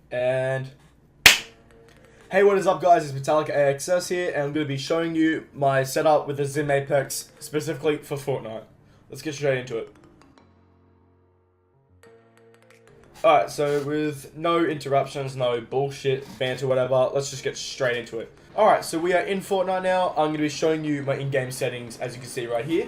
And hey, what is up guys, it's Metallica AXS here, and I'm going to be showing you my setup with the Zim Apex, specifically for Fortnite. Let's get straight into it. Alright, so with no interruptions, no bullshit, banter, whatever, let's just get straight into it. Alright, so we are in Fortnite now. I'm going to be showing you my in-game settings, as you can see right here.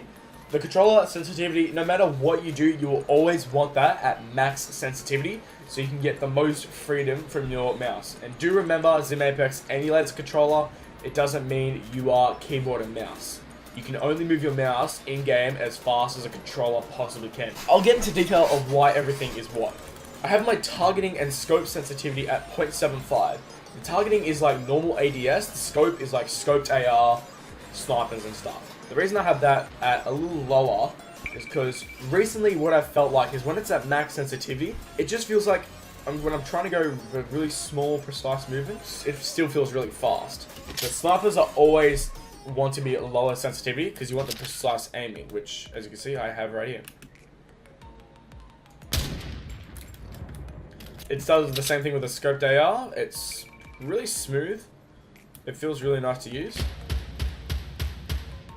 The controller sensitivity, no matter what you do, you will always want that at max sensitivity, so you can get the most freedom from your mouse. And do remember, Zim Apex emulates a controller. It doesn't mean you are keyboard and mouse. You can only move your mouse in-game as fast as a controller possibly can. I'll get into detail of why everything is what. I have my targeting and scope sensitivity at 0.75. The targeting is like normal ADS, the scope is like scoped AR, snipers and stuff. The reason I have that at a little lower is because recently what I've felt like is when it's at max sensitivity, it just feels like when I'm trying to go with really small, precise movements, it still feels really fast. The snipers are always want to be at lower sensitivity because you want the precise aiming, which, as you can see, I have right here. It does the same thing with the scoped AR. It's really smooth. It feels really nice to use.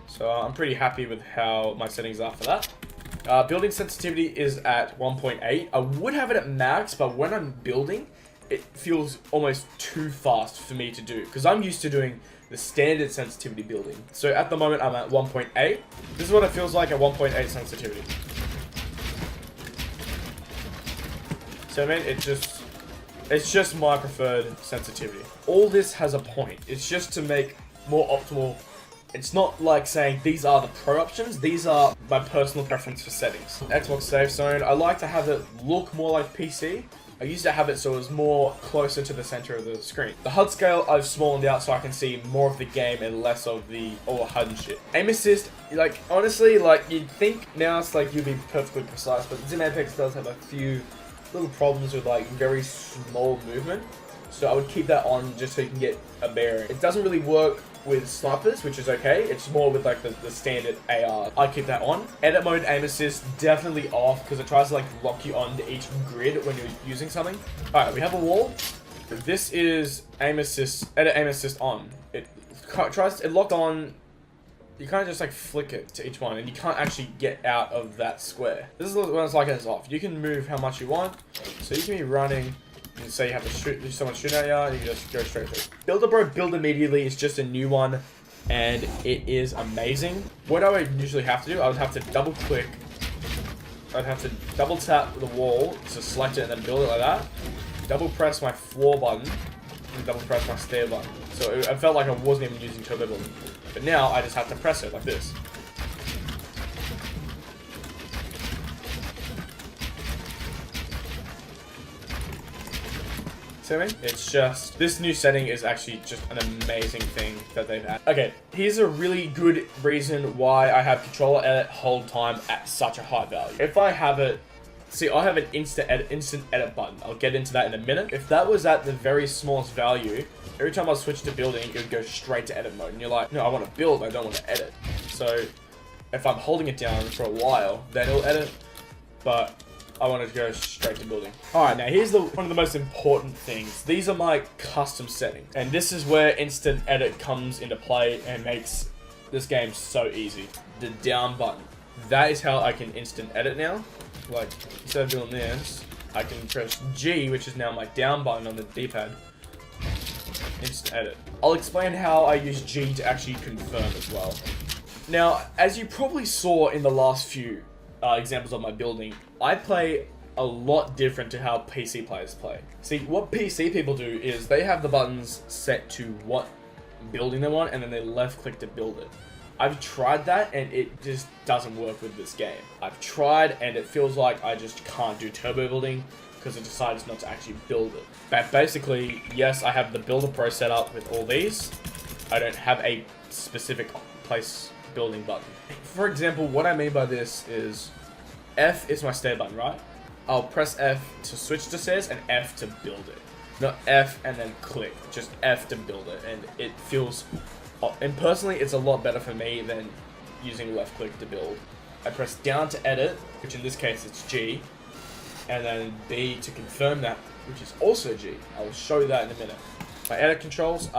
So I'm pretty happy with how my settings are for that. Building sensitivity is at 1.8. I would have it at max, but when I'm building, it feels almost too fast for me to do, because I'm used to doing the standard sensitivity building. So at the moment I'm at 1.8. This is what it feels like at 1.8 sensitivity. So I mean, it's just my preferred sensitivity. All this has a point. It's just to make more optimal. It's not like saying these are the pro options, these are my personal preference for settings. Xbox Safe Zone, I like to have it look more like PC. I used to have it so it was more closer to the center of the screen. The HUD scale I've smallened out so I can see more of the game and less of the all HUD and shit. Aim assist, like honestly, like you'd think now it's like you'd be perfectly precise, but Zim Apex does have a few little problems with like very small movement. So I would keep that on just so you can get a bearing. It doesn't really work with snipers, which is okay. It's more with like the standard AR. I keep that on. Edit mode aim assist definitely off because it tries to like lock you onto each grid when you're using something. Alright, we have a wall. This is aim assist, edit aim assist on. It locked on. You can't just like flick it to each one, and you can't actually get out of that square. This is when it's like it's off. You can move how much you want, so you can be running. And say you have to shoot, someone shooting at you, you can just go straight through. Build a bro, build immediately is just a new one, and it is amazing. What I would usually have to do, I would have to double click. I'd have to double tap the wall to select it and then build it like that. Double press my floor button, and double press my stair button. So I felt like I wasn't even using turbo building. But now I just have to press it like this. It's just, this new setting is actually just an amazing thing that they've had. Okay, here's a really good reason why I have controller edit hold time at such a high value. If I have it, see, I have an instant edit button. I'll get into that in a minute. If that was at the very smallest value, every time I switch to building, it would go straight to edit mode. And you're like, no, I want to build, I don't want to edit. So if I'm holding it down for a while, then it'll edit, but I wanted to go straight to building. Alright, now here's one of the most important things. These are my custom settings. And this is where instant edit comes into play and makes this game so easy. The down button. That is how I can instant edit now. Like, instead of doing this, I can press G, which is now my down button on the D-pad. Instant edit. I'll explain how I use G to actually confirm as well. Now, as you probably saw in the last few examples of my building, I play a lot different to how PC players play. See, what PC people do is they have the buttons set to what building they want, and then they left click to build it. I've tried that and it just doesn't work with this game. I've tried and it feels like I just can't do turbo building because I decided not to actually build it. But basically, yes, I have the Builder Pro set up with all these. I don't have a specific place building button. For example, what I mean by this is F is my stair button, right? I'll press F to switch to stairs and F to build it. Not F and then click, just F to build it. And it feels, and personally, it's a lot better for me than using left click to build. I press down to edit, which in this case it's G, and then B to confirm that which is also G. I will show that in a minute. My edit controls,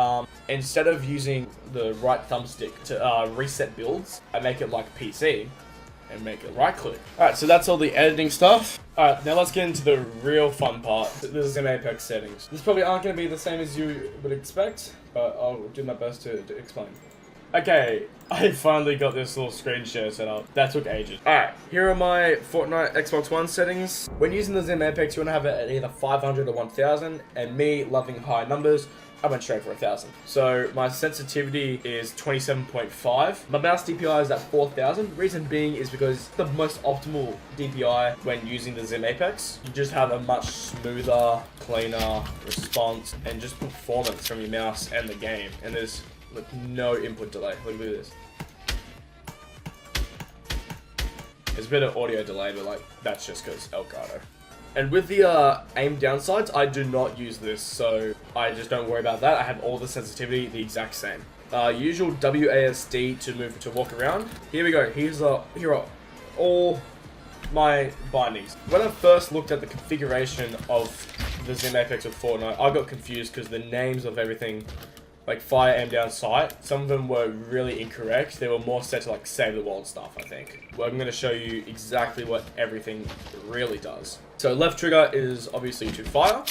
instead of using the right thumbstick to reset builds, I make it like PC and make it right click. Alright, so that's all the editing stuff. Alright, now let's get into the real fun part. This is in Apex settings. This probably aren't going to be the same as you would expect, but I'll do my best to explain. Okay, I finally got this little screen share set up. That took ages. Alright, here are my Fortnite Xbox One settings. When using the Zim Apex, you want to have it at either 500 or 1000, and me loving high numbers, I went straight for 1000. So my sensitivity is 27.5. My mouse DPI is at 4000. Reason being is because the most optimal DPI when using the Zim Apex. You just have a much smoother, cleaner response and just performance from your mouse and the game. And there's like no input delay. Look at this. There's a bit of audio delay, but like that's just because Elgato. And with the aim downsides, I do not use this, so I just don't worry about that. I have all the sensitivity the exact same. Usual WASD to move to walk around. Here we go. Here are all my bindings. When I first looked at the configuration of the Zim Apex with Fortnite, I got confused because the names of everything, like fire, aim down, sight, some of them were really incorrect. They were more set to like save the world stuff, I think. Well, I'm going to show you exactly what everything really does. So left trigger is obviously to fire.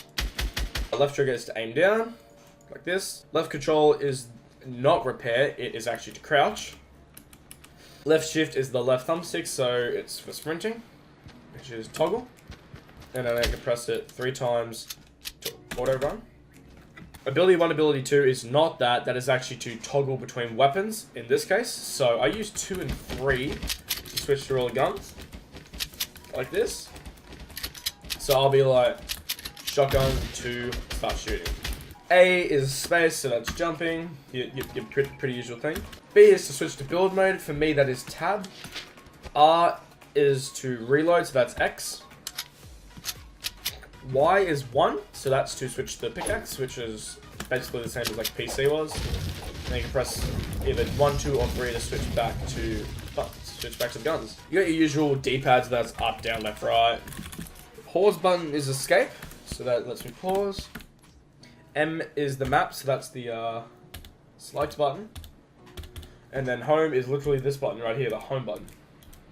Left trigger is to aim down, like this. Left control is not repair, it is actually to crouch. Left shift is the left thumbstick, so it's for sprinting, which is toggle. And then I can press it 3 times to auto run. Ability 1, ability 2 is not that. That is actually to toggle between weapons in this case. So I use 2 and 3 to switch through all the guns. Like this. So I'll be like, shotgun to start shooting. A is space, so that's jumping. Your pretty usual thing. B is to switch to build mode. For me, that is tab. R is to reload, so that's X. Y is 1, so that's to switch to pickaxe, which is basically the same as like PC was. Then you can press either 1, 2, or 3 to switch back to the guns. You got your usual D-pads, that's up, down, left, right. Pause button is escape, so that lets me pause. M is the map, so that's the select button. And then home is literally this button right here, the home button.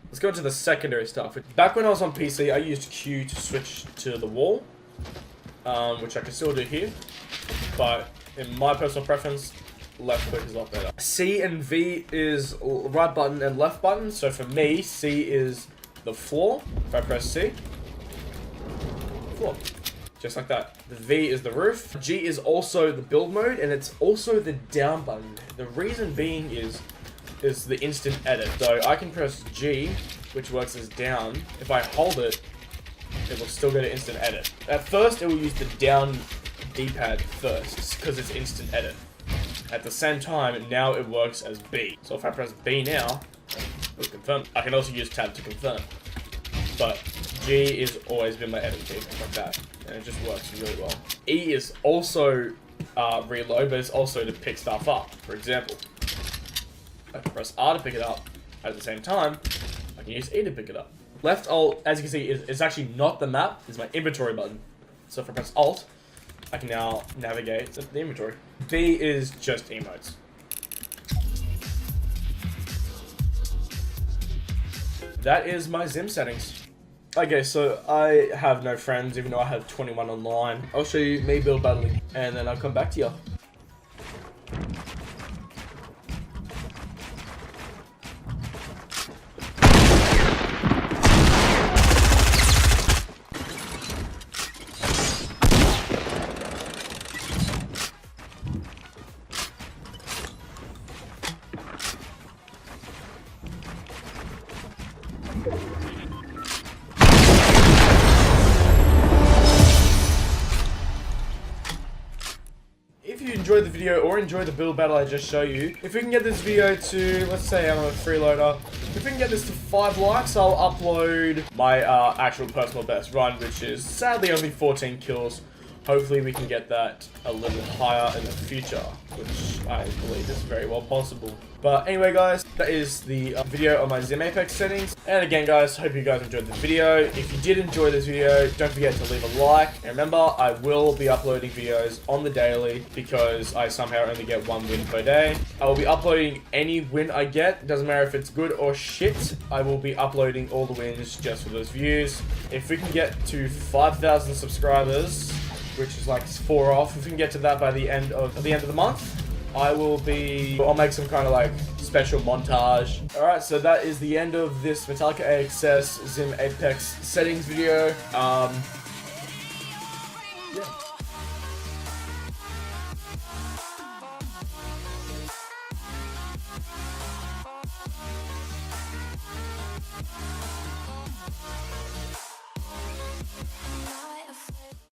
Let's go into the secondary stuff. Back when I was on PC, I used Q to switch to the wall, which I can still do here. But in my personal preference, left click is a lot better. C and V is right button and left button. So for me, C is the floor. If I press C, floor. Just like that. The V is the roof. G is also the build mode, and it's also the down button. The reason being is the instant edit. So I can press G, which works as down. If I hold it, it will still go to instant edit. At first, it will use the down D-pad first, because it's instant edit. At the same time, now it works as B. So if I press B now, it'll confirm. I can also use tab to confirm. But G has always been my edit key, like that. And it just works really well. E is also reload, but it's also to pick stuff up. For example, I can press R to pick it up. At the same time, I can use E to pick it up. Left Alt, as you can see, is actually not the map. It's my inventory button. So if I press Alt, I can now navigate to the inventory. B is just emotes. That is my Zim settings. Okay, so I have no friends, even though I have 21 online. I'll show you me build battling, and then I'll come back to you. If you enjoyed the video or enjoyed the build battle I just showed you, if we can get this video to, let's say I'm a freeloader, if we can get this to 5 likes, I'll upload my actual personal best run, which is sadly only 14 kills Hopefully we can get that a little higher in the future, which I believe is very well possible. But anyway guys, that is the video on my Zim Apex settings. And again guys, hope you guys enjoyed the video. If you did enjoy this video, don't forget to leave a like. And remember, I will be uploading videos on the daily because I somehow only get 1 win per day. I will be uploading any win I get. Doesn't matter if it's good or shit. I will be uploading all the wins just for those views. If we can get to 5,000 subscribers, which is like 4 off, if we can get to that by the end of the month, I'll make some kind of like special montage. Alright, so that is the end of this Metallica AXS Zim Apex settings video. Yeah.